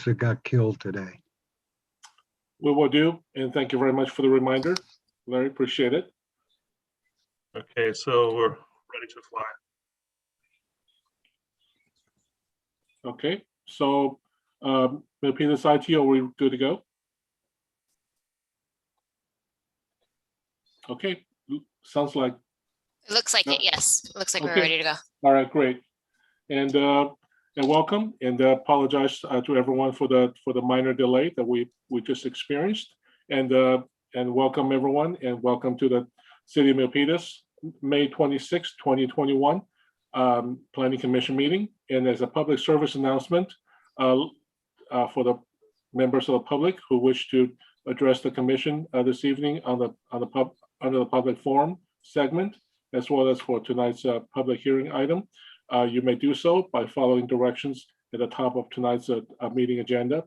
that got killed today. We will do, and thank you very much for the reminder. Larry, appreciate it. Okay, so we're ready to fly. Okay, so Milpitas IT, are we good to go? Okay, sounds like. It looks like it, yes. It looks like we're Okay. ready to go. All right, great. And welcome, and apologize to everyone for the minor delay that we just experienced. And welcome everyone, and welcome to the City of Milpitas, May 26, 2021 Planning Commission meeting. And as a public service announcement for the members of the public who wish to address the commission this evening under the public forum segment, as well as for tonight's public hearing item. You may do so by following directions at the top of tonight's meeting agenda,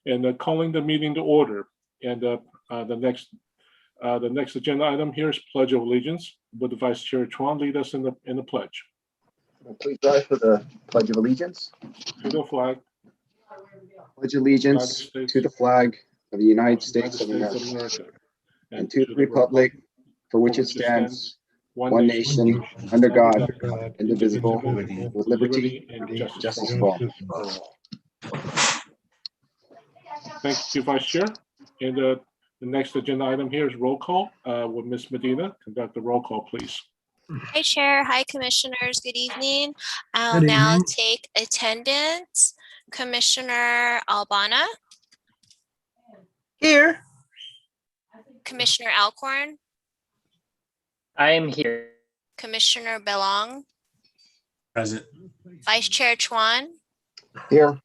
and calling the meeting to order. And the next agenda item here is Pledge of Allegiance. Would the Vice Chair Chuan lead us in the pledge? Please rise for the Pledge of Allegiance. To the flag. Pledge allegiance to the flag of the United States of America, and to the republic for which it stands, one nation, under God, indivisible, with liberty and justice for all. Thank you, Vice Chair. And the next agenda item here is roll call. With Ms. Medina, conduct the roll call, please. Hi, Chair. Hi, Commissioners. Good evening. I'll Good now evening. take attendance. Commissioner Albana, Here. Commissioner Alcorn, I am here. Commissioner Belong, Present. Vice Chair Chuan, Here,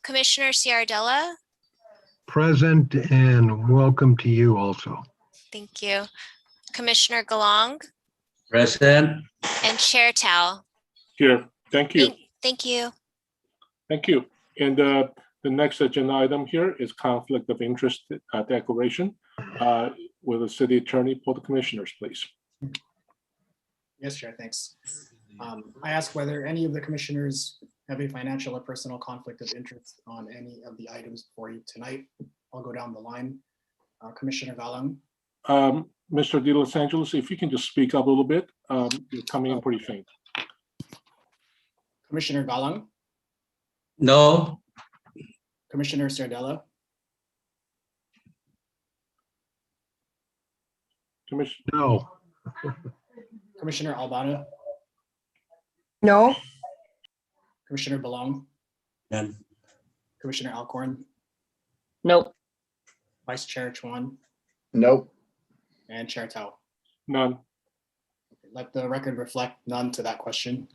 Commissioner Ciardella. Present, and welcome to you also. Thank you. Commissioner Galong Present. and Chair Tao. Here, thank you. Thank you. Thank you. And the next agenda item here is conflict of interest declaration. Will the city attorney pull the commissioners, please? Yes, Chair, thanks. I ask whether any of the commissioners have a financial or personal conflict of interest on any of the items before you tonight. I'll go down the line. Commissioner Galang, Mr. De Los Angeles, if you can just speak up a little bit, you're coming in pretty faint. Commissioner Galang, No. Commissioner Ciardella, No. Commissioner Albana, No. Commissioner Belong, None. Commissioner Alcorn, Nope. Vice Chair Chuan, nope. and Chair Tao. None. Let the record reflect none to that question.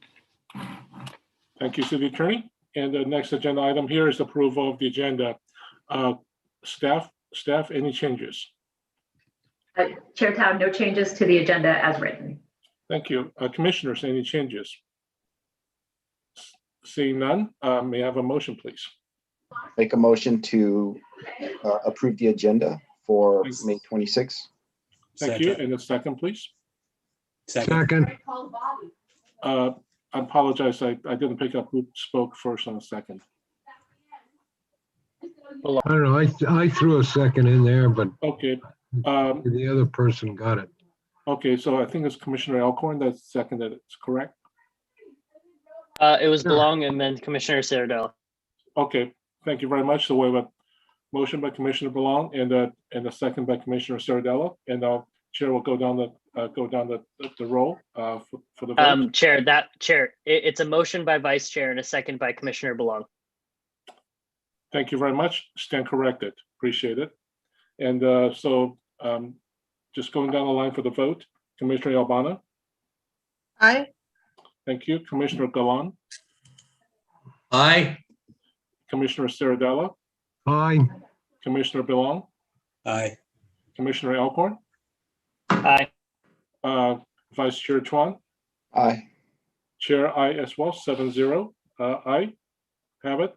Thank you, city attorney. And the next agenda item here is approval of the agenda. Staff, any changes? Chair Tao, no changes to the agenda as written. Thank you. Commissioners, any changes? Seeing none, may I have a motion, please? Make a motion to approve the agenda for May 26. Thank you. And a second, please. Second. I apologize. I didn't pick up who spoke first on the second. I don't know. I threw a second in there, but Okay. the other person got it. Okay, so I think it's Commissioner Alcorn that's seconded. It's correct. It was Belong and then Commissioner Ciardella. Okay, thank you very much. So we have a motion by Commissioner Belong and a second by Commissioner Ciardella, and our chair will go down the roll for the vote. Chair, it's a motion by Vice Chair and a second by Commissioner Belong. Thank you very much. Stand corrected. Appreciate it. And so just going down the line for the vote, Commissioner Albana. Aye. Thank you. Commissioner Galan, Aye. Commissioner Ciardella, Aye. Commissioner Belong, Aye. Commissioner Alcorn, Aye. Vice Chair Chuan, Aye. Chair I as well, 7-0. I have it.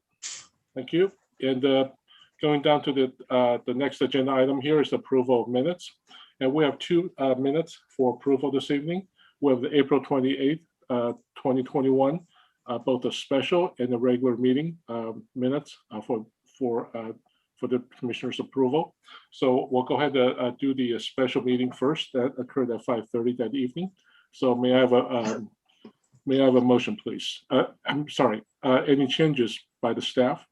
Thank you. And going down to the next agenda item here is approval of minutes. And we have two minutes for approval this evening. We have the April 28th, 2021 both a special and a regular meeting minutes for the commissioner's approval. So we'll go ahead and do the special meeting first that occurred at 5:30 that evening. So may I have a motion, please? I'm sorry, any changes by the staff?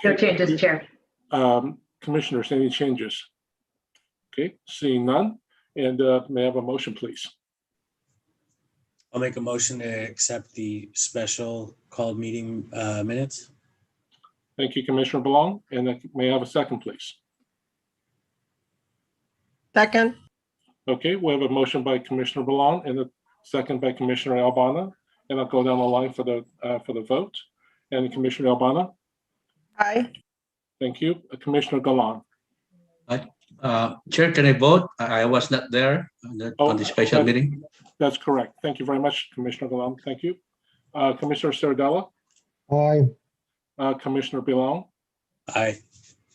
No changes, Chair. Commissioners, any changes? Okay, seeing none, and may I have a motion, please? I'll make a motion to accept the special called meeting minutes. Thank you, Commissioner Belong, and may I have a second, please? Second. Okay, we have a motion by Commissioner Belong and a second by Commissioner Albana, and I'll go down the line for the vote. And Commissioner Albana? Aye. Thank you. Commissioner Galan? Chair, can I vote? I was not there on the special meeting. That's correct. Thank you very much, Commissioner Galan. Thank you. Commissioner Sardella? Aye. Commissioner Belong? Aye.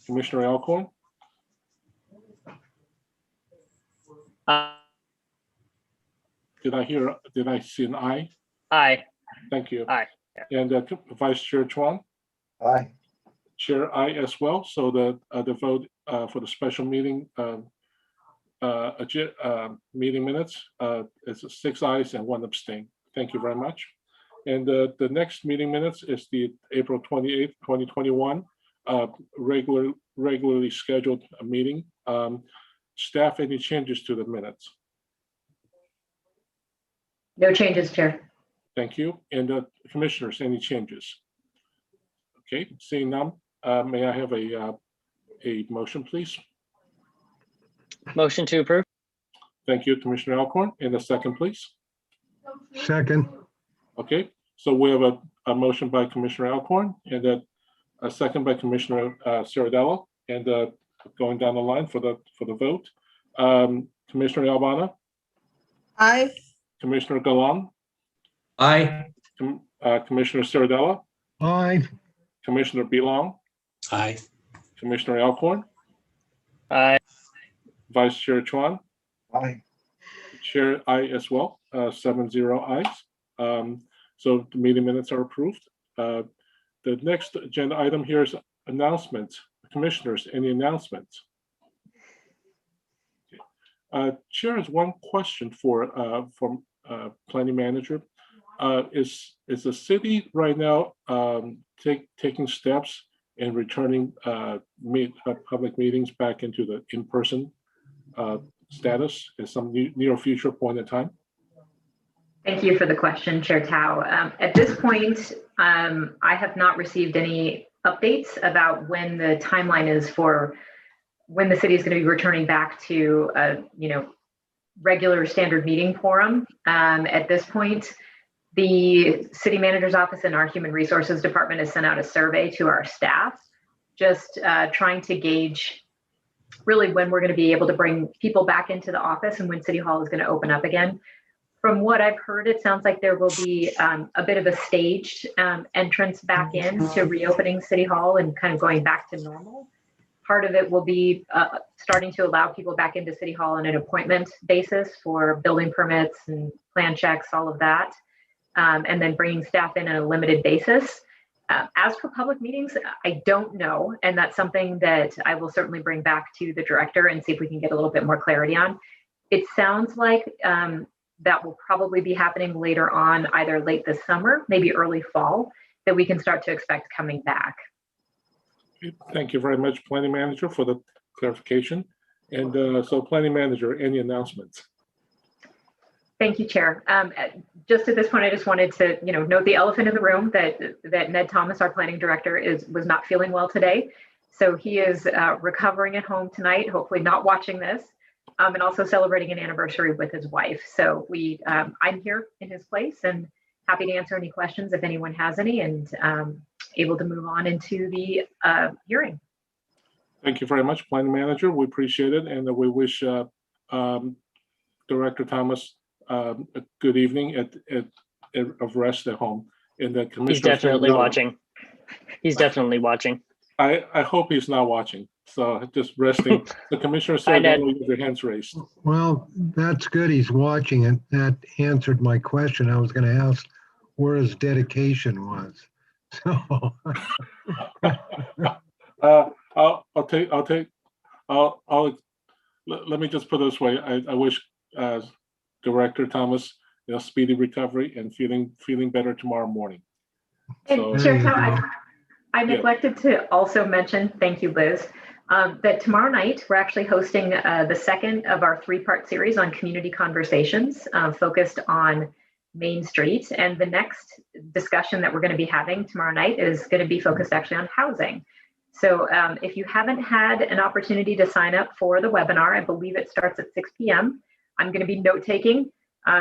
Commissioner Alcorn? Did I see an aye? Aye. Thank you. Aye. And Vice Chair Chuan? Aye. Chair, aye as well. So the vote for the special meeting meeting minutes is 6 ayes and 1 abstain. Thank you very much. And the next meeting minutes is the April 28th, 2021 regularly scheduled meeting. Staff, any changes to the minutes? No changes, Chair. Thank you. And commissioners, any changes? Okay, seeing none, may I have a motion, please? Motion to approve. Thank you, Commissioner Alcorn. And a second, please. Second. Okay, so we have a motion by Commissioner Alcorn and a second by Commissioner Sardella, and going down the line for the vote. Commissioner Albana? Aye. Commissioner Galan? Aye. Commissioner Sardella? Aye. Commissioner Belong? Aye. Commissioner Alcorn? Aye. Vice Chair Chuan? Aye. Chair, aye as well, 7-0 ayes. So the meeting minutes are approved. The next agenda item here is announcements. Commissioners, any announcements? Chair has one question from Planning Manager. Is the city right now taking steps in returning public meetings back into the in-person status at some near future point in time? Thank you for the question, Chair Tao. At this point, I have not received any updates about when the timeline is for when the city is going to be returning back to a regular standard meeting forum. At this point, the city manager's office and our human resources department has sent out a survey to our staff, just trying to gauge really when we're going to be able to bring people back into the office and when City Hall is going to open up again. From what I've heard, it sounds like there will be a bit of a staged entrance back in to reopening City Hall and kind of going back to normal. Part of it will be starting to allow people back into City Hall on an appointment basis for building permits and plan checks, all of that, and then bringing staff in on a limited basis. As for public meetings, I don't know, and that's something that I will certainly bring back to the director and see if we can get a little bit more clarity on. It sounds like that will probably be happening later on, either late this summer, maybe early fall, that we can start to expect coming back. Thank you very much, Planning Manager, for the clarification. And so Planning Manager, any announcements? Thank you, Chair. Just at this point, I just wanted to, note the elephant in the room that Ned Thomas, our planning director, was not feeling well today. So he is recovering at home tonight, hopefully not watching this, and also celebrating an anniversary with his wife. So I'm here in his place and happy to answer any questions if anyone has any, and able to move on into the hearing. Thank you very much, Planning Manager. We appreciate it, and we wish Director Thomas a good evening of rest at home. And the Commissioner, He's definitely watching. He's definitely watching. I hope he's not watching. So just resting. The commissioner said Ned. only with their hands raised. Well, that's good. He's watching it. That answered my question. I was going to ask where his dedication was. So, Let me just put it this way. I wish Director Thomas, speedy recovery and feeling better tomorrow morning. And So- Chair There you Tao, go. I neglected to also mention, thank you, Liz, that tomorrow night we're actually hosting the second of our three-part series on community conversations focused on Main Street. And the next discussion that we're going to be having tomorrow night is going to be focused actually on housing. So if you haven't had an opportunity to sign up for the webinar, I believe it starts at 6 p.m. I'm going to be note-taking.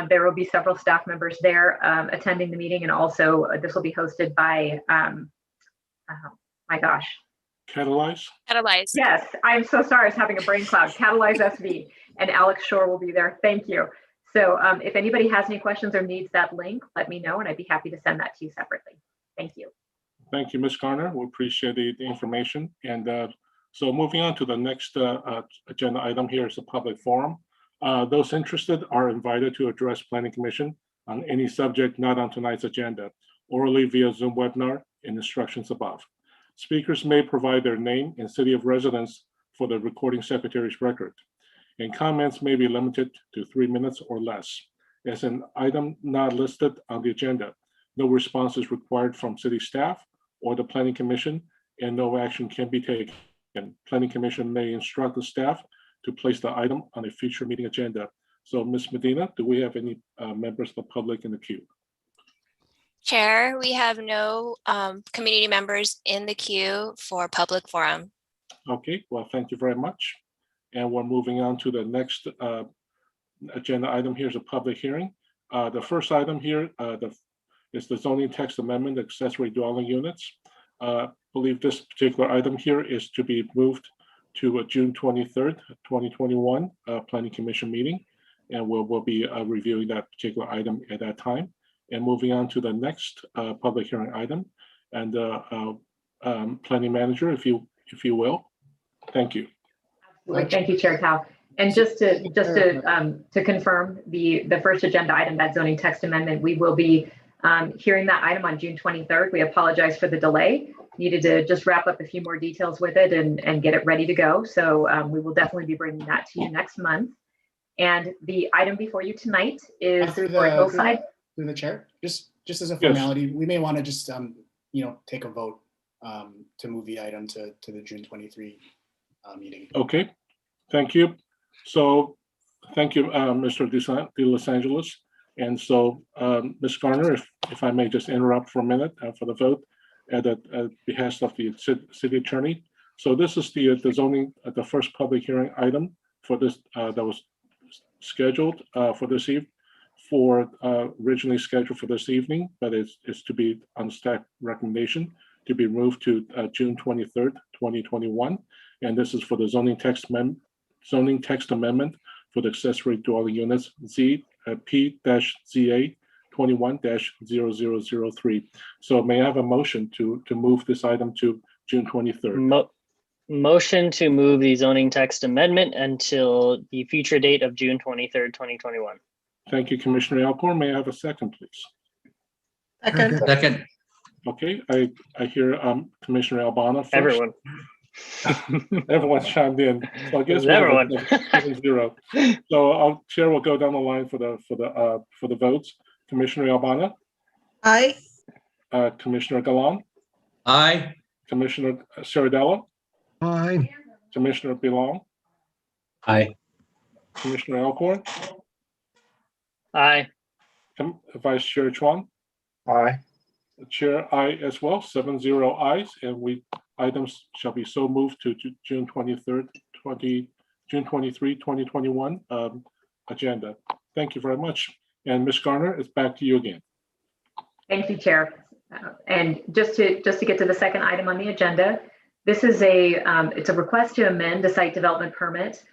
There will be several staff members there attending the meeting, and also this will be hosted by, my gosh. Catalyze? Catalyze. Yes, I'm so sorry, I was having a brain cloud. Catalyze SV, and Alex Shore will be there. Thank you. So if anybody has any questions or needs that link, let me know, and I'd be happy to send that to you separately. Thank you. Thank you, Ms. Garner. We appreciate the information. And so moving on to the next agenda item here is a public forum. Those interested are invited to address Planning Commission on any subject not on tonight's agenda, orally via Zoom webinar in instructions above. Speakers may provide their name and city of residence for the recording secretary's record, and comments may be limited to 3 minutes or less. As an item not listed on the agenda, no response is required from city staff or the Planning Commission, and no action can be taken. Planning Commission may instruct the staff to place the item on a future meeting agenda. So, Ms. Medina, do we have any members of the public in the queue? Chair, we have no community members in the queue for public forum. Okay, well, thank you very much. And we're moving on to the next agenda item. Here's a public hearing. The first item here is the zoning text amendment, accessory dwelling units. I believe this particular item here is to be moved to June 23rd, 2021 Planning Commission meeting. And we'll be reviewing that particular item at that time. And moving on to the next public hearing item, and Planning Manager, if you will. Thank you. Absolutely. Thank you, Chair Tao. And just to confirm the first agenda item, that zoning text amendment, we will be hearing that item on June 23rd. We apologize for the delay. Needed to just wrap up a few more details with it and get it ready to go. So we will definitely be bringing that to you next month. And the item before you tonight is for Hillside. Through the chair, just as a formality, we may want to just take a vote to move the item to the June 23 meeting. Okay, thank you. So, thank you, Mr. De Los Angeles. And so, Ms. Garner, if I may just interrupt for a minute for the vote at behest of the city attorney. So this is the zoning, the first public hearing item for this that was scheduled for this evening. Originally scheduled for this evening, but it's to be on staff recommendation to be moved to June 23rd, 2021. And this is for the zoning text amendment for the accessory dwelling units P-ZA 21-0003. So may I have a motion to move this item to June 23rd? Motion to move the zoning text amendment until the future date of June 23rd, 2021. Thank you, Commissioner Alcorn. May I have a second, please? Second. Okay, I hear Commissioner Albana first. Everyone. Everyone chimed in. So I guess everyone. 7-0. So Chair will go down the line for the votes. Commissioner Albana. Aye. Commissioner Galan. Aye. Commissioner Cerradella. aye. Commissioner Belong. Aye. Commissioner Alcorn. Aye. Vice Chair Chuan. Aye. Chair, aye as well, 7-0 ayes, and items shall be so moved to June 23rd, June 23, 2021 agenda. Thank you very much. And Ms. Garner, it's back to you again. Thank you, Chair. And just to get to the second item on the agenda, this is it's a request to amend the site development permit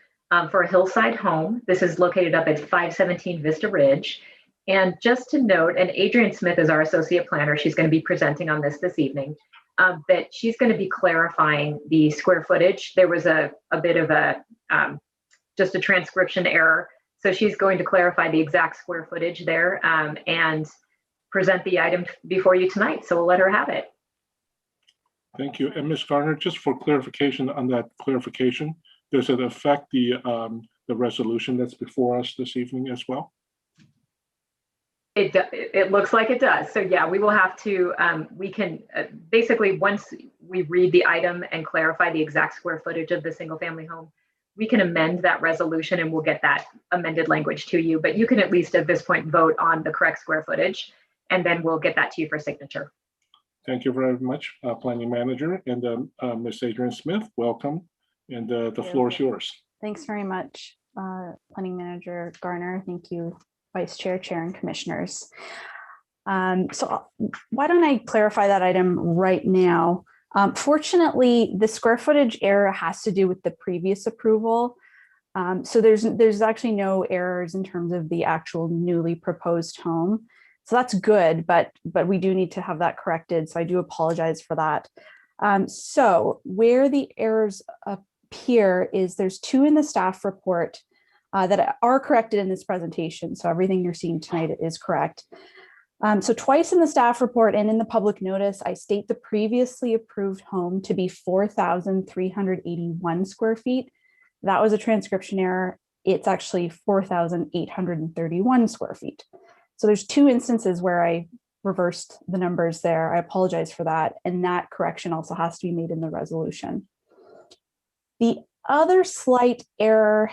for a hillside home. This is located up at 517 Vista Ridge. And just to note, and Adrienne Smith is our associate planner. She's going to be presenting on this evening. that she's going to be clarifying the square footage. There was a bit of just a transcription error. So she's going to clarify the exact square footage there and present the item before you tonight. So we'll let her have it. Thank you. And Ms. Garner, just for clarification on that clarification, does it affect the resolution that's before us this evening as well? It looks like it does. So yeah, we will have to, we can basically, once we read the item and clarify the exact square footage of the single family home, we can amend that resolution and we'll get that amended language to you. But you can at least at this point vote on the correct square footage, and then we'll get that to you for signature. Thank you very much, Planning Manager. And Ms. Adrian Smith, welcome. And the floor is yours. Thanks very much, Planning Manager Garner. Thank you, Vice Chair, Chair, and Commissioners. So why don't I clarify that item right now? Fortunately, the square footage error has to do with the previous approval. So there's actually no errors in terms of the actual newly proposed home. So that's good, but we do need to have that corrected. So I do apologize for that. So where the errors appear is there's 2 in the staff report that are corrected in this presentation. So everything you're seeing tonight is correct. So twice in the staff report and in the public notice, I state the previously approved home to be 4,381 square feet. That was a transcription error. It's actually 4,831 square feet. So there's 2 instances where I reversed the numbers there. I apologize for that. And that correction also has to be made in the resolution. The other slight error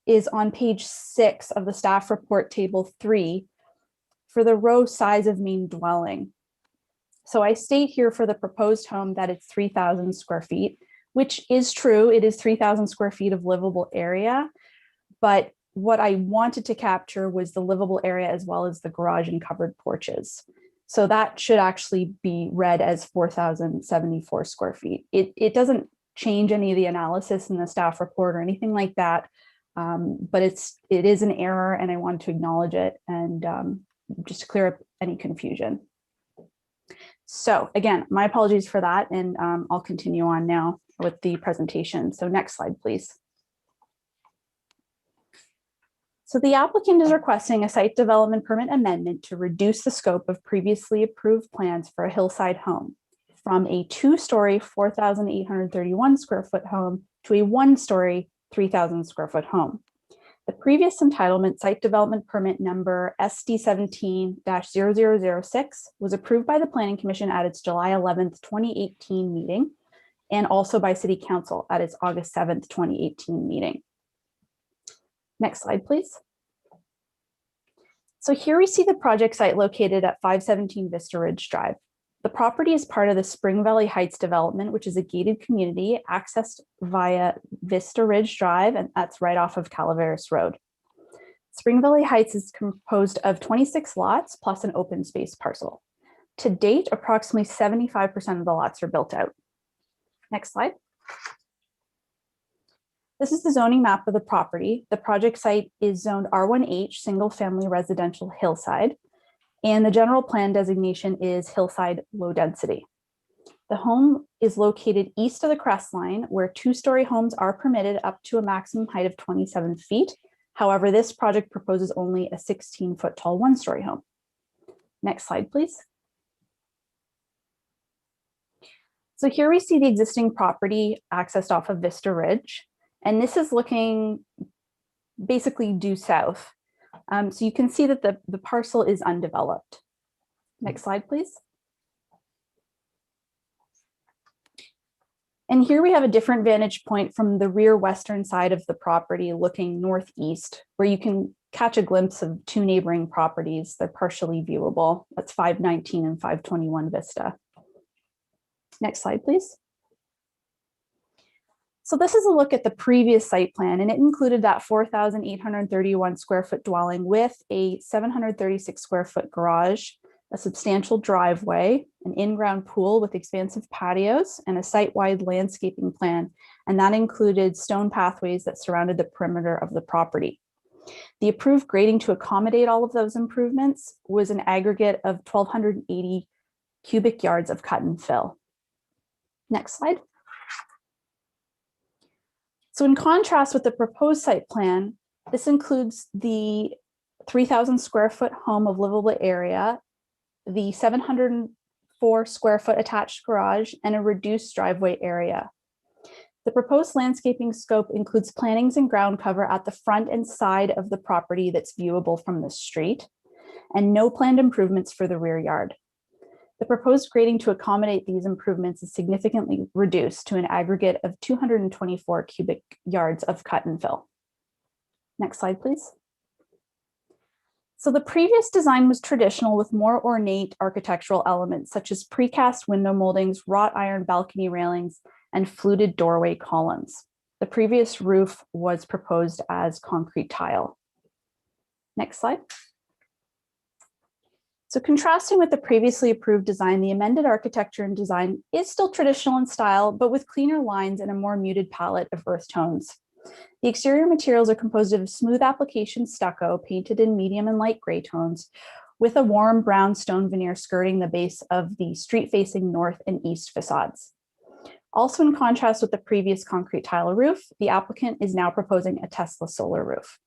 is on page 6 of the staff report, table 3, for the row size of main dwelling. So I state here for the proposed home that it's 3,000 square feet, which is true. It is 3,000 square feet of livable area. But what I wanted to capture was the livable area as well as the garage and covered porches. So that should actually be read as 4,074 square feet. It doesn't change any of the analysis in the staff report or anything like that. But it is an error and I wanted to acknowledge it and just to clear up any confusion. So again, my apologies for that, and I'll continue on now with the presentation. So next slide, please. So the applicant is requesting a site development permit amendment to reduce the scope of previously approved plans for a hillside home from a 2-story, 4,831 square foot home to a 1-story, 3,000 square foot home. The previous entitlement site development permit number SD17-0006 was approved by the Planning Commission at its July 11th, 2018 meeting, and also by City Council at its August 7th, 2018 meeting. Next slide, please. So here we see the project site located at 517 Vista Ridge Drive. The property is part of the Spring Valley Heights development, which is a gated community accessed via Vista Ridge Drive, and that's right off of Calaveras Road. Spring Valley Heights is composed of 26 lots plus an open space parcel. To date, approximately 75% of the lots are built out. Next slide. This is the zoning map of the property. The project site is zoned R1H, single family residential hillside. And the general plan designation is hillside low density. The home is located east of the crest line where 2-story homes are permitted up to a maximum height of 27 feet. However, this project proposes only a 16-foot tall 1-story home. Next slide, please. So here we see the existing property accessed off of Vista Ridge. And this is looking basically due south. So you can see that the parcel is undeveloped. Next slide, please. And here we have a different vantage point from the rear western side of the property looking northeast, where you can catch a glimpse of 2 neighboring properties. They're partially viewable. That's 519 and 521 Vista. Next slide, please. So this is a look at the previous site plan, and it included that 4,831 square foot dwelling with a 736 square foot garage, a substantial driveway, an in-ground pool with expansive patios, and a site-wide landscaping plan. And that included stone pathways that surrounded the perimeter of the property. The approved grading to accommodate all of those improvements was an aggregate of 1,280 cubic yards of cut and fill. Next slide. So in contrast with the proposed site plan, this includes the 3,000 square foot home of livable area, the 704 square foot attached garage, and a reduced driveway area. The proposed landscaping scope includes plantings and ground cover at the front and side of the property that's viewable from the street, and no planned improvements for the rear yard. The proposed grading to accommodate these improvements is significantly reduced to an aggregate of 224 cubic yards of cut and fill. Next slide, please. So the previous design was traditional with more ornate architectural elements such as precast window moldings, wrought iron balcony railings, and fluted doorway columns. The previous roof was proposed as concrete tile. Next slide. So contrasting with the previously approved design, the amended architecture and design is still traditional in style, but with cleaner lines and a more muted palette of earth tones. The exterior materials are composed of smooth application stucco painted in medium and light gray tones, with a warm brown stone veneer skirting the base of the street-facing north and east facades. Also in contrast with the previous concrete tile roof, the applicant is now proposing a Tesla solar roof.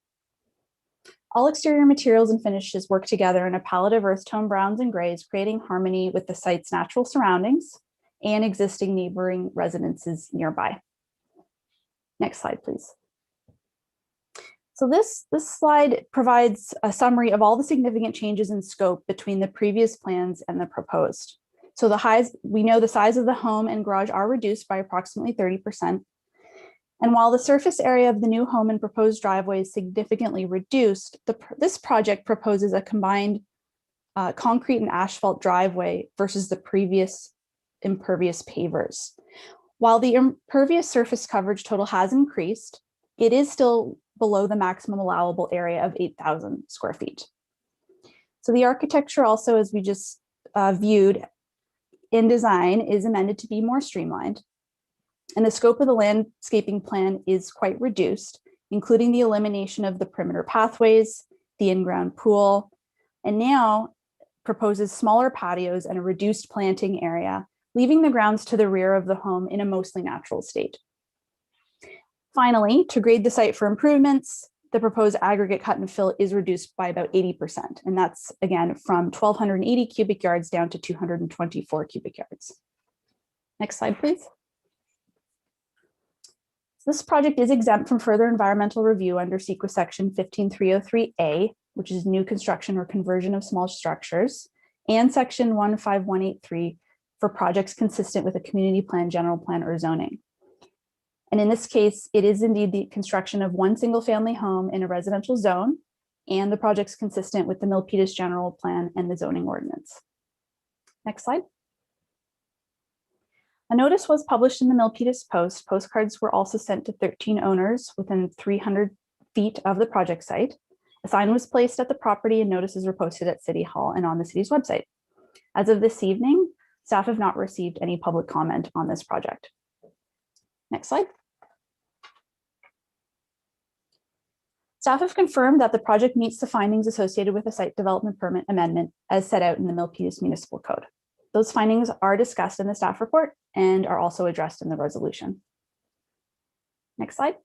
All exterior materials and finishes work together in a palette of earth tone browns and grays, creating harmony with the site's natural surroundings and existing neighboring residences nearby. Next slide, please. So this slide provides a summary of all the significant changes in scope between the previous plans and the proposed. So we know the size of the home and garage are reduced by approximately 30%. And while the surface area of the new home and proposed driveway is significantly reduced, this project proposes a combined concrete and asphalt driveway versus the previous impervious pavers. While the impervious surface coverage total has increased, it is still below the maximum allowable area of 8,000 square feet. So the architecture also, as we just viewed in design, is amended to be more streamlined. And the scope of the landscaping plan is quite reduced, including the elimination of the perimeter pathways, the in-ground pool, and now proposes smaller patios and a reduced planting area, leaving the grounds to the rear of the home in a mostly natural state. Finally, to grade the site for improvements, the proposed aggregate cut and fill is reduced by about 80%. And that's, again, from 1,280 cubic yards down to 224 cubic yards. Next slide, please. This project is exempt from further environmental review under CEQA section 15303A, which is new construction or conversion of small structures, and section 15183 for projects consistent with a community plan, general plan, or zoning. And in this case, it is indeed the construction of one single family home in a residential zone, and the project's consistent with the Milpitas general plan and the zoning ordinance. Next slide. A notice was published in the Milpitas Post. Postcards were also sent to 13 owners within 300 feet of the project site. A sign was placed at the property and notices were posted at City Hall and on the city's website. As of this evening, staff have not received any public comment on this project. Next slide. Staff have confirmed that the project meets the findings associated with a site development permit amendment as set out in the Milpitas Municipal Code. Those findings are discussed in the staff report and are also addressed in the resolution. Next slide.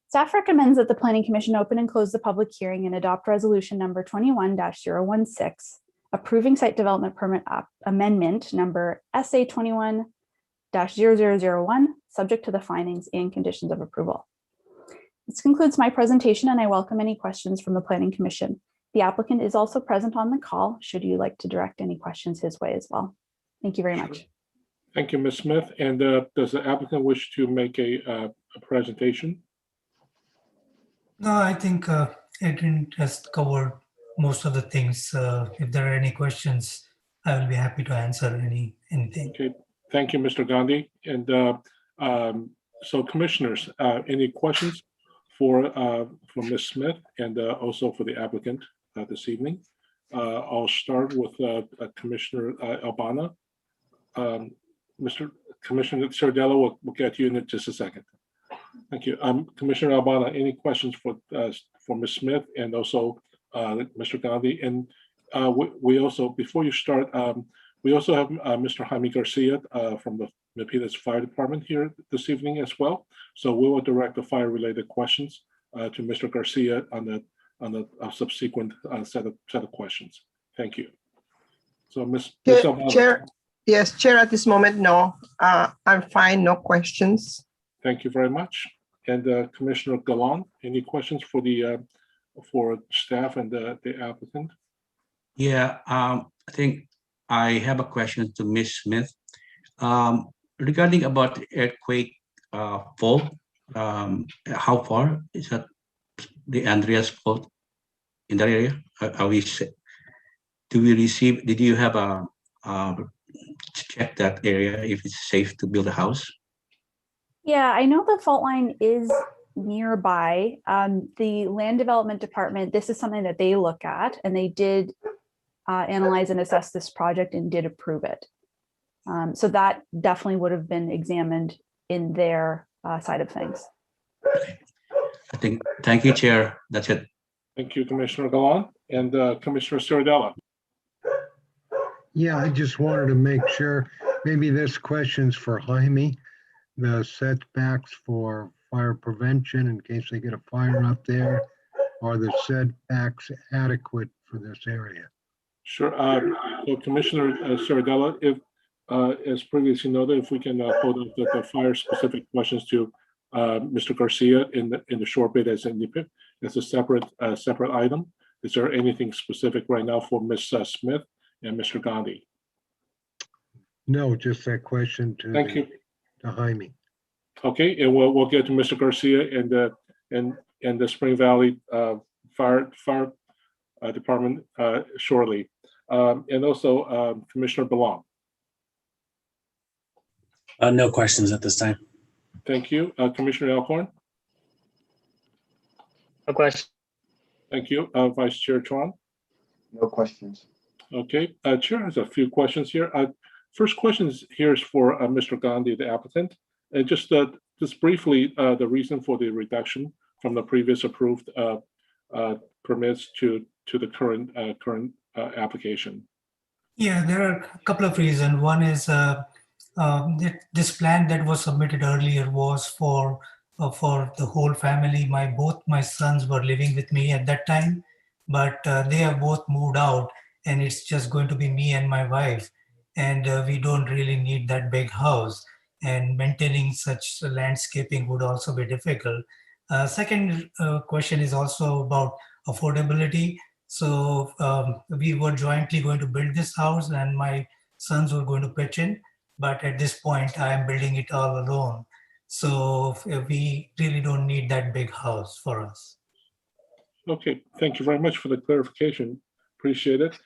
Staff recommends that the Planning Commission open and close the public hearing and adopt resolution number 21-016, approving site development permit amendment number SA 21-0001, subject to the findings and conditions of approval. This concludes my presentation, and I welcome any questions from the Planning Commission. The applicant is also present on the call, should you like to direct any questions his way as well. Thank you very much. Thank you, Ms. Smith. And does the applicant wish to make a presentation? No, I think Adrian has covered most of the things. If there are any questions, I will be happy to answer anything. Okay, thank you, Mr. Gandhi. And so commissioners, any questions for Ms. Smith and also for the applicant this evening? I'll start with Commissioner Albana. Mr. Commissioner Sardella, we'll get you in just a second. Thank you. Commissioner Albana, any questions for Ms. Smith and also Mr. Gandhi? And we also, before you start, we also have Mr. Jaime Garcia from the Milpitas Fire Department here this evening as well. So we will direct the fire-related questions to Mr. Garcia on the subsequent set of questions. Thank you. So, Ms. Chair, yes, Chair, at this moment, no. I'm fine, no questions. Thank you very much. And Commissioner Galan, any questions for the for staff and the applicant? Yeah, I think I have a question to Ms. Smith. Regarding about the earthquake fault, how far is that the Andreas fault in that area? Did you have a check that area if it's safe to build a house? Yeah, I know the fault line is nearby. The land development department, this is something that they look at, and they did analyze and assess this project and did approve it. So that definitely would have been examined in their side of things. Thank you, Chair. That's it. Thank you, Commissioner Galan. And Commissioner Ciardella. Yeah, I just wanted to make sure, maybe this question's for Jaime, the setbacks for fire prevention in case they get a fire up there, are the setbacks adequate for this area? Sure. So Commissioner Ciardella, if, as previously noted, if we can hold up the fire-specific questions to Mr. Garcia in the short bit as a separate item. Is there anything specific right now for Ms. Smith and Mr. Gandhi? No, just that question to Thank you. To Jaime. Okay, and we'll get to Mr. Garcia and the Spring Valley Fire Department shortly, and also Commissioner Belong. No questions at this time. Thank you, Commissioner Alcorn. No question. Thank you, Vice Chair Tron. No questions. Okay, Chair has a few questions here. First question here is for Mr. Gandhi, the applicant. Just briefly, the reason for the reduction from the previous approved permits to the current application. Yeah, there are a couple of reasons. One is this plan that was submitted earlier was for the whole family. Both my sons were living with me at that time, but they have both moved out, and it's just going to be me and my wife. And we don't really need that big house, and maintaining such landscaping would also be difficult. Second question is also about affordability. So we were jointly going to build this house, and my sons were going to pitch in, but at this point I am building it all alone. So we really don't need that big house for us. Okay, thank you very much for the clarification. Appreciate it.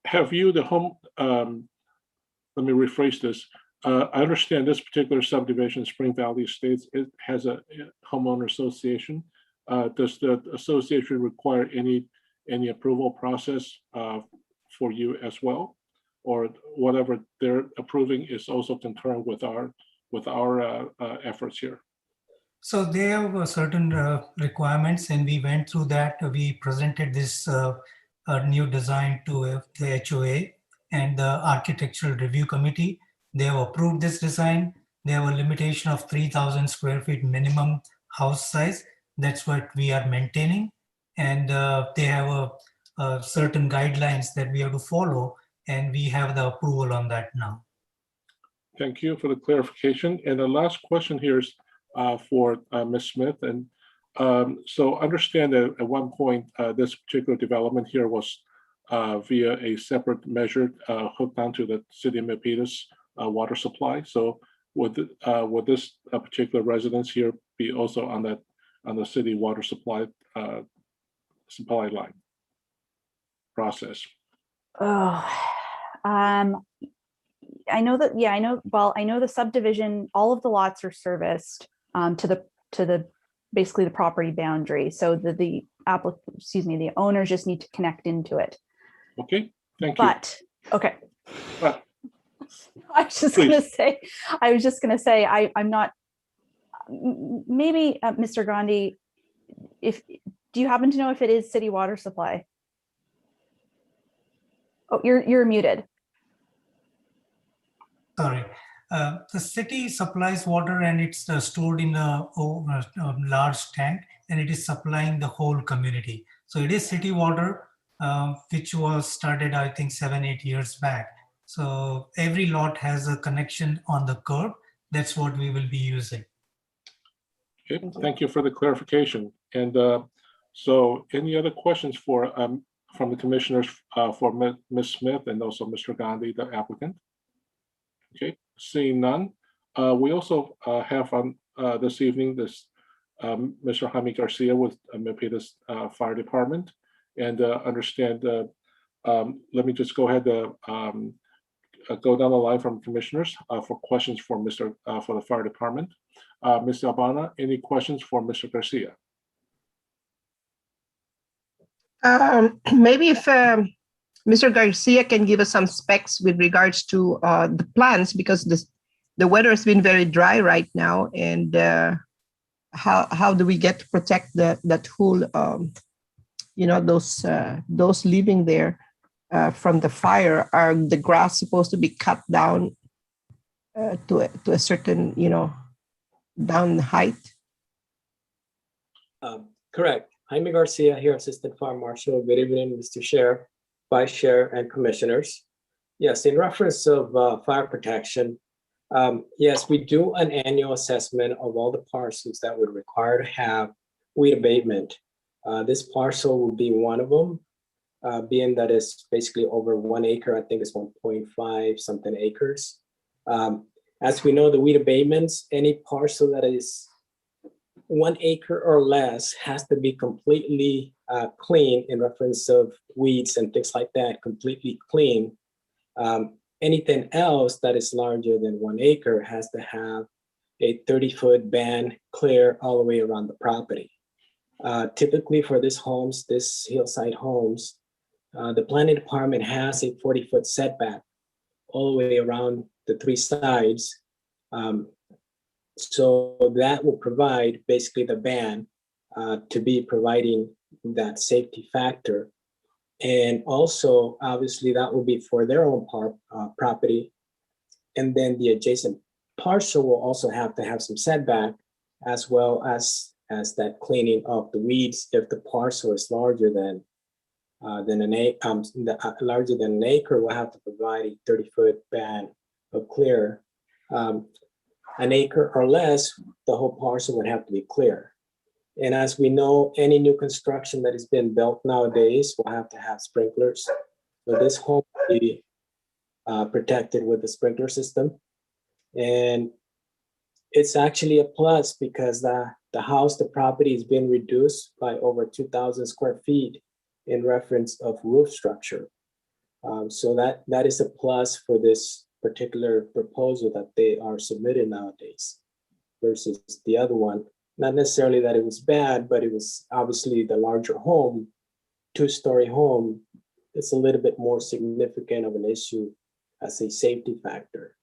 Have you the home, let me rephrase this. I understand this particular subdivision, Spring Valley Estates, it has a homeowner association. Does the association require any approval process for you as well? Or whatever they're approving is also concurrent with our efforts here? So they have certain requirements, and we went through that. We presented this new design to the HOA and the Architectural Review Committee. They have approved this design. They have a limitation of 3,000 square feet minimum house size. That's what we are maintaining. And they have a certain guidelines that we have to follow, and we have the approval on that now. Thank you for the clarification. And the last question here is for Ms. Smith. And so understand that at one point, this particular development here was via a separate measure hooked onto the city of Milpitas water supply. So would this particular residence here be also on the city water supply line process? Oh, I know that. Yeah, I know. Well, I know the subdivision. All of the lots are serviced to the basically the property boundary. So the owners just need to connect into it. Okay, thank you. Okay. I was just gonna say, I'm not. Maybe Mr. Gandhi, do you happen to know if it is city water supply? Oh, you're muted. Sorry. The city supplies water and it's stored in a large tank, and it is supplying the whole community. So it is city water, which was started, I think, 7-8 years back. So every lot has a connection on the curb. That's what we will be using. Okay, thank you for the clarification. And so any other questions for from the commissioners for Ms. Smith and also Mr. Gandhi, the applicant? Okay, seeing none. We also have on this evening Mr. Jaime Garcia with Milpitas Fire Department, and understand. Let me just go ahead to go down the line from commissioners for questions for for the fire department. Ms. Albana, any questions for Mr. Garcia? Maybe if Mr. Garcia can give us some specs with regards to the plants, because the weather has been very dry right now, and how do we get to protect that whole those living there from the fire? Are the grass supposed to be cut down to a certain down height? Correct. Jaime Garcia here, Assistant Fire Marshal. Good evening, Mr. Chair, Vice Chair, and Commissioners. Yes, in reference of fire protection, yes, we do an annual assessment of all the parcels that would require to have weed abatement. This parcel will be one of them, being that it's basically over 1 acre. I think it's 1.5 something acres. As we know, the weed abatements, any parcel that is 1 acre or less has to be completely clean in reference of weeds and things like that, completely clean. Anything else that is larger than 1 acre has to have a 30-foot band clear all the way around the property. Typically for this hillside homes, the planning department has a 40-foot setback all the way around the 3 sides. So that will provide basically the band to be providing that safety factor. And also, obviously, that will be for their own property. And then the adjacent parcel will also have to have some setback, as well as that cleaning of the weeds if the parcel is larger than an acre. Will have to provide a 30-foot band of clear. An acre or less, the whole parcel would have to be clear. And as we know, any new construction that is being built nowadays will have to have sprinklers. So this home will be protected with the sprinkler system. And it's actually a plus because the property has been reduced by over 2,000 square feet in reference of roof structure. So that is a plus for this particular proposal that they are submitting nowadays versus the other one. Not necessarily that it was bad, but it was obviously the larger home, 2-story home. It's a little bit more significant of an issue as a safety factor.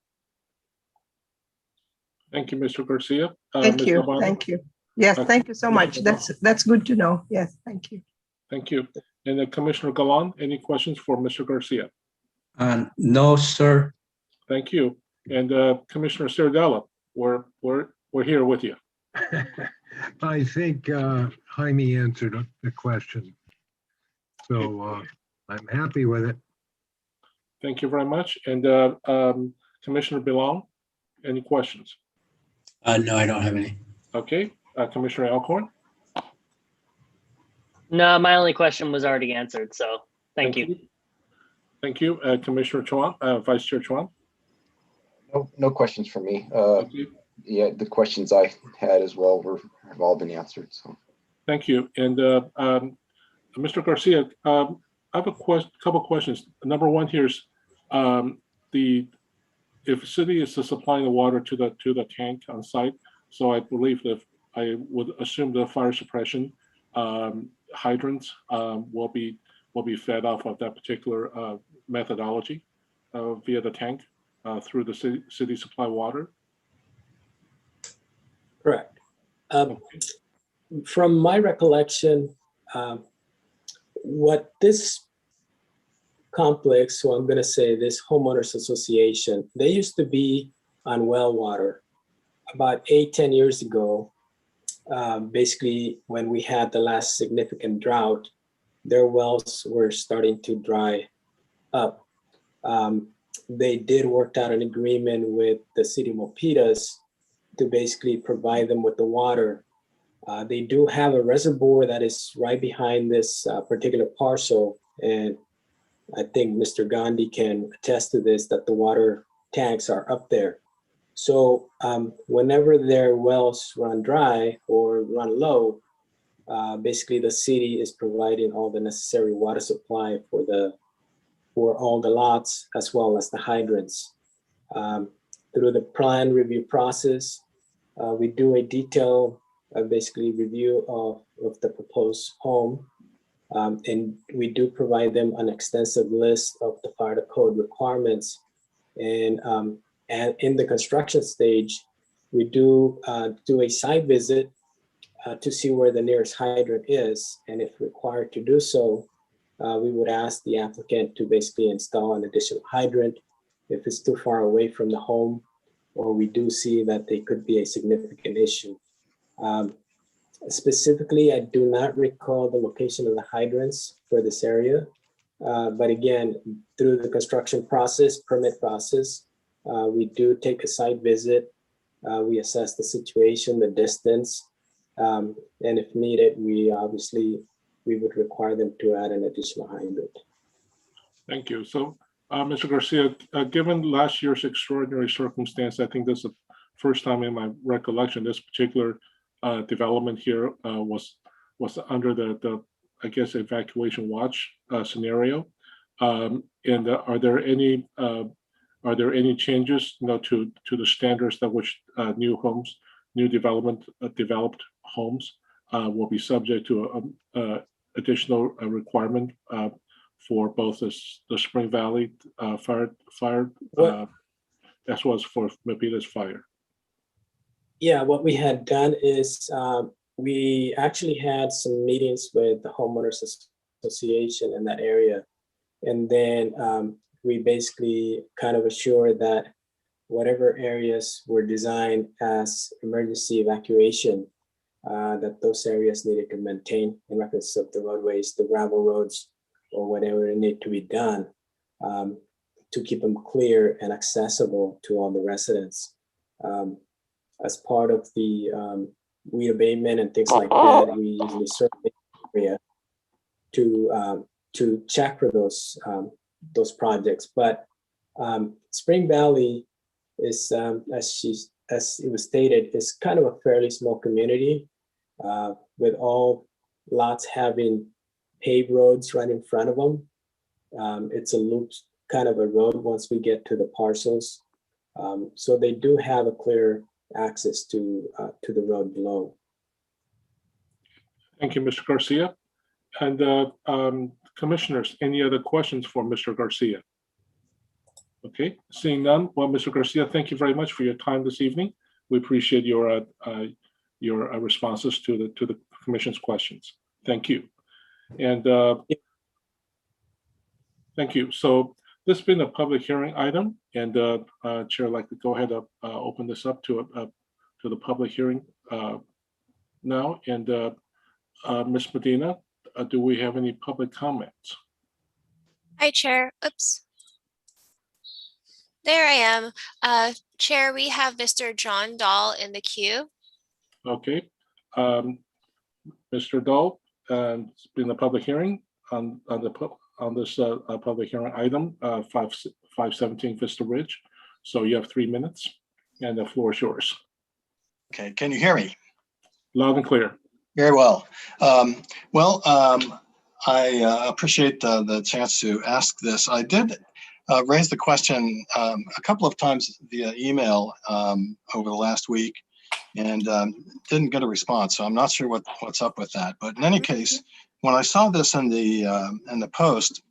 Thank you, Mr. Garcia. Thank you. Thank you. Yes, thank you so much. That's good to know. Yes, thank you. Thank you. And Commissioner Galan, any questions for Mr. Garcia? No, sir. Thank you. And Commissioner Cerdanla, we're here with you. I think Jaime answered the question. So I'm happy with it. Thank you very much. And Commissioner Belong, any questions? No, I don't have any. Okay. Commissioner Alcorn? No, my only question was already answered, so thank you. Thank you. Commissioner Chuan, Vice Chair Chuan? No questions for me. Okay. Yeah, the questions I had as well have all been answered. So, thank you. And Mr. Garcia, I have a couple questions. Number one here is if the city is supplying the water to the tank on site, so I believe that I would assume the fire suppression hydrants will be fed off of that particular methodology via the tank through the city supply water. Correct. From my recollection, What this complex, so I'm going to say this homeowners association, they used to be on well water. About 8-10 years ago, basically when we had the last significant drought, their wells were starting to dry up. They did work out an agreement with the city of Milpitas to basically provide them with the water. They do have a reservoir that is right behind this particular parcel. And I think Mr. Gandhi can attest to this, that the water tanks are up there. So whenever their wells run dry or run low, basically the city is providing all the necessary water supply for all the lots as well as the hydrants. Through the plan review process, we do a detailed basically review of the proposed home. And we do provide them an extensive list of the fire code requirements. And in the construction stage, we do a site visit to see where the nearest hydrant is. And if required to do so, we would ask the applicant to basically install an additional hydrant if it's too far away from the home, or we do see that they could be a significant issue. Specifically, I do not recall the location of the hydrants for this area. But again, through the construction process, permit process, we do take a site visit. We assess the situation, the distance, and if needed, we would require them to add an additional hydrant. Thank you. So, Mr. Garcia, given last year's extraordinary circumstance, I think this is the first time in my recollection this particular development here was under the I guess evacuation watch scenario. And are there any changes, to the standards that which new developed homes will be subject to additional requirement for both the Spring Valley fire as well as for Milpitas fire? Yeah, what we had done is we actually had some meetings with the homeowners association in that area. And then we basically kind of assured that whatever areas were designed as emergency evacuation, that those areas needed to maintain in reference of the roadways, the gravel roads, or whatever need to be done to keep them clear and accessible to all the residents. As part of the weed abatement and things like that, we usually survey the area to check for those projects. But Spring Valley is, as it was stated, is kind of a fairly small community with all lots having paved roads right in front of them. It's a loop kind of a road once we get to the parcels. So they do have a clear access to the road below. Thank you, Mr. Garcia. And commissioners, any other questions for Mr. Garcia? Okay, seeing none. Well, Mr. Garcia, thank you very much for your time this evening. We appreciate your responses to the commission's questions. Thank you. And thank you. So this has been a public hearing item, and Chair would like to go ahead and open this up to the public hearing now. And Ms. Medina, do we have any public comments? Hi, Chair. Oops. There I am. Chair, we have Mr. John Dahl in the queue. Okay. Mr. Dahl, it's been a public hearing on this public hearing item, 517 Vista Ridge. So you have 3 minutes and the floor is yours. Okay, can you hear me? Loud and clear. Very well. I appreciate the chance to ask this. I did raise the question a couple of times via email over the last week and didn't get a response. So I'm not sure what's up with that. But in any case, when I saw this in the post,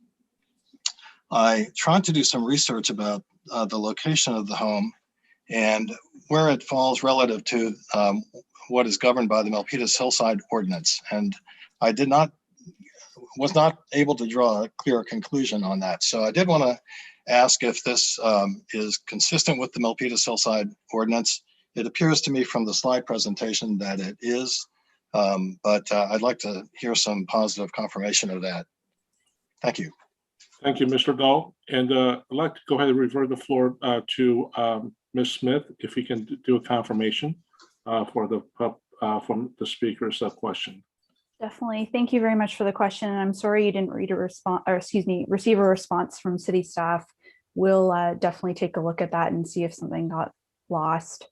I tried to do some research about the location of the home and where it falls relative to what is governed by the Milpitas Hillside Ordinance. And I did not was not able to draw a clear conclusion on that. So I did want to ask if this is consistent with the Milpitas Hillside Ordinance. It appears to me from the slide presentation that it is, but I'd like to hear some positive confirmation of that. Thank you. Thank you, Mr. Dahl. And I'd like to go ahead and revert the floor to Ms. Smith, if you can do a confirmation from the speaker's question. Definitely. Thank you very much for the question. And I'm sorry you didn't read a response, or excuse me, receive a response from city staff. We'll definitely take a look at that and see if something got lost.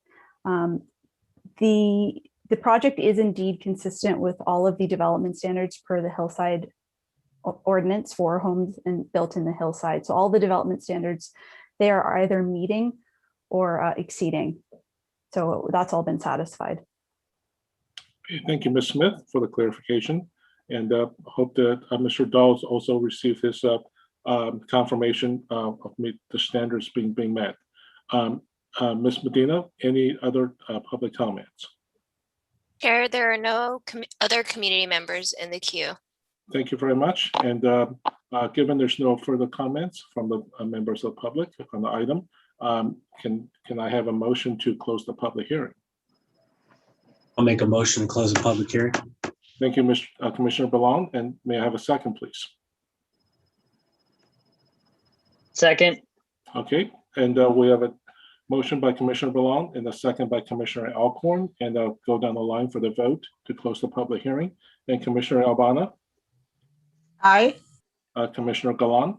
The project is indeed consistent with all of the development standards per the Hillside Ordinance for homes and built in the hillside. So all the development standards, they are either meeting or exceeding. So that's all been satisfied. Thank you, Ms. Smith, for the clarification, and hope that Mr. Dawes also received his confirmation of the standards being met. Ms. Medina, any other public comments? Chair, there are no other community members in the queue. Thank you very much. And given there's no further comments from the members of the public on the item, can I have a motion to close the public hearing? I'll make a motion to close the public hearing. Thank you, Commissioner Ballon, and may I have a second, please? Second. Okay, and we have a motion by Commissioner Ballon and a second by Commissioner Alcorn, and I'll go down the line for the vote to close the public hearing. And Commissioner Albana? Aye. Commissioner Galan?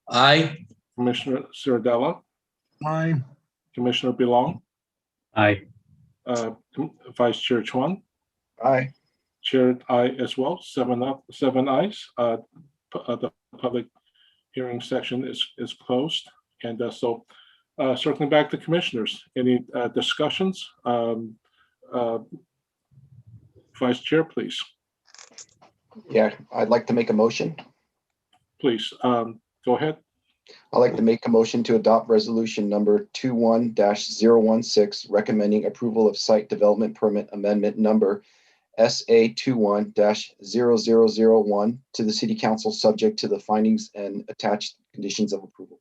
Aye. Commissioner Ciardella? Aye. Commissioner Belong? Aye. Vice Chair Chuan? Aye. Chair aye as well, 7 ayes. The public hearing section is closed. And so circling back to commissioners, any discussions? Vice Chair, please. Yeah, I'd like to make a motion. Please, go ahead. I'd like to make a motion to adopt resolution number 21-016, recommending approval of site development permit amendment number SA 21-0001 to the city council, subject to the findings and attached conditions of approval.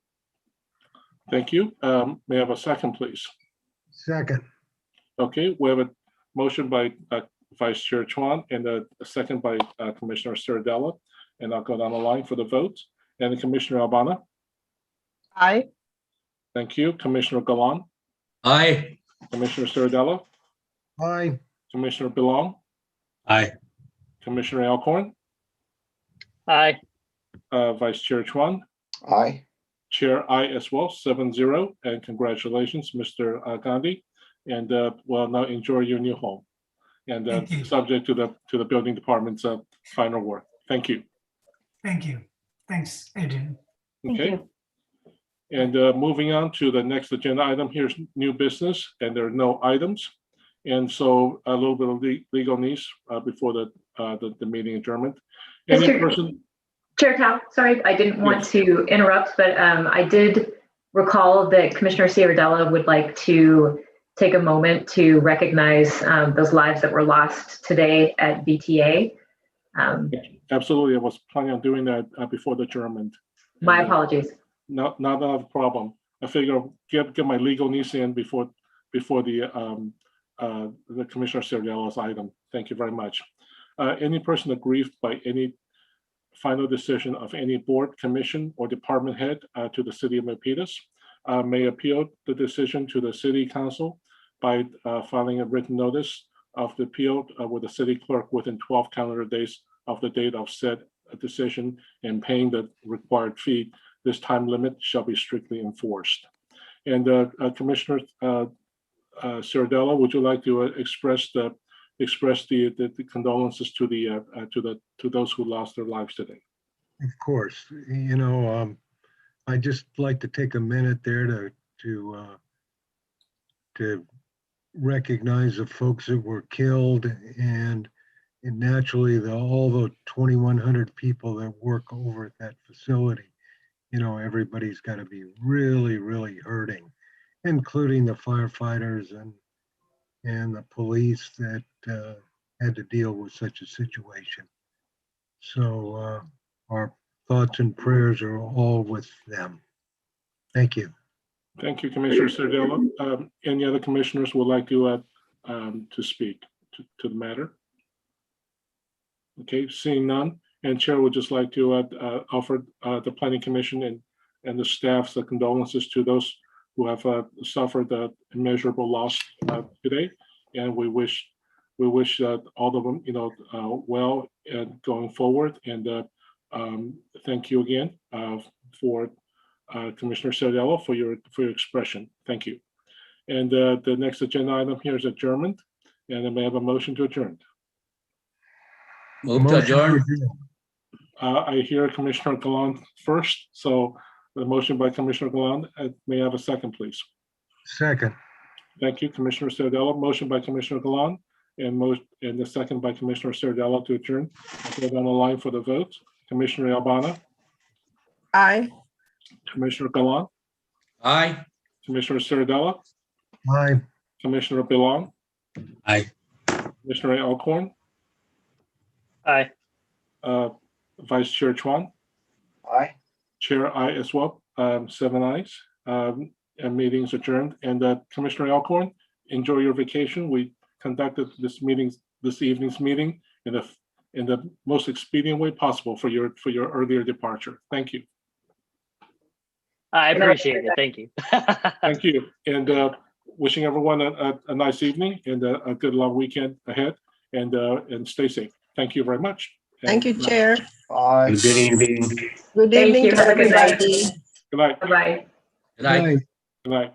Thank you. May I have a second, please? Second. Okay, we have a motion by Vice Chair Chuan and a second by Commissioner Ciardella, and I'll go down the line for the vote. And Commissioner Albana? Aye. Thank you. Commissioner Galan? Aye. Commissioner Ciardella? Aye. Commissioner Belong? Aye. Commissioner Alcorn? Aye. Vice Chair Chuan? Aye. Chair aye as well, 7-0, and congratulations, Mr. Gandhi. And well, now enjoy your new home. And subject to the building department's final work. Thank you. Thank you. Thanks, Adrian. Okay. And moving on to the next agenda item, here's new business, and there are no items. And so a little bit of legal news before the meeting adjournment. Any person? Chair Tao, sorry, I didn't want to interrupt, but I did recall that Commissioner Ciardella would like to take a moment to recognize those lives that were lost today at VTA. Absolutely, I was planning on doing that before the adjournment. My apologies. Not a problem. I figure get my legal news in before the Commissioner Ciardella's item. Thank you very much. Any person aggrieved by any final decision of any board, commission, or department head to the city of Milpitas may appeal the decision to the city council by filing a written notice of the appeal with the city clerk within 12 calendar days of the date of said decision and paying the required fee. This time limit shall be strictly enforced. And Commissioner Ciardella, would you like to express the condolences to those who lost their lives today? Of course. You know, I just like to take a minute there to recognize the folks that were killed and naturally all the 2,100 people that work over at that facility. You know, everybody's got to be really, really hurting, including the firefighters and the police that had to deal with such a situation. So our thoughts and prayers are all with them. Thank you. Thank you, Commissioner Sardillo. Any other commissioners would like to speak to the matter? Okay, seeing none, and Chair would just like to offer the Planning Commission and the staff's condolences to those who have suffered immeasurable loss today, and we wish all of them, well going forward. And thank you again for Commissioner Sardello for your expression. Thank you. And the next agenda item here is adjournment, and I may have a motion to adjourn. Move to adjourn. I hear Commissioner Gallant first, so the motion by Commissioner Gallant. May I have a second, please? Second. Thank you, Commissioner Sardello. Motion by Commissioner Gallant and the second by Commissioner Sardello to adjourn. I'll go down the line for the vote. Commissioner Albana. Aye. Commissioner Gallant. Aye. Commissioner Sardello. Aye. Commissioner Belong. Aye. Commissioner Alcorn. Aye. Vice Chair Chuan. Aye. Chair, aye as well. 7 ayes. And meetings adjourned. And Commissioner Alcorn, enjoy your vacation. We conducted this evening's meeting in the most expedient way possible for your earlier departure. Thank you. I appreciate it. Thank you. Thank you. And wishing everyone a nice evening and a good long weekend ahead. And stay safe. Thank you very much. Thank you, Chair. Bye. Good evening. Good Thank evening you. to Have a good night. everybody. Good night. Bye-bye. Good night. Good night.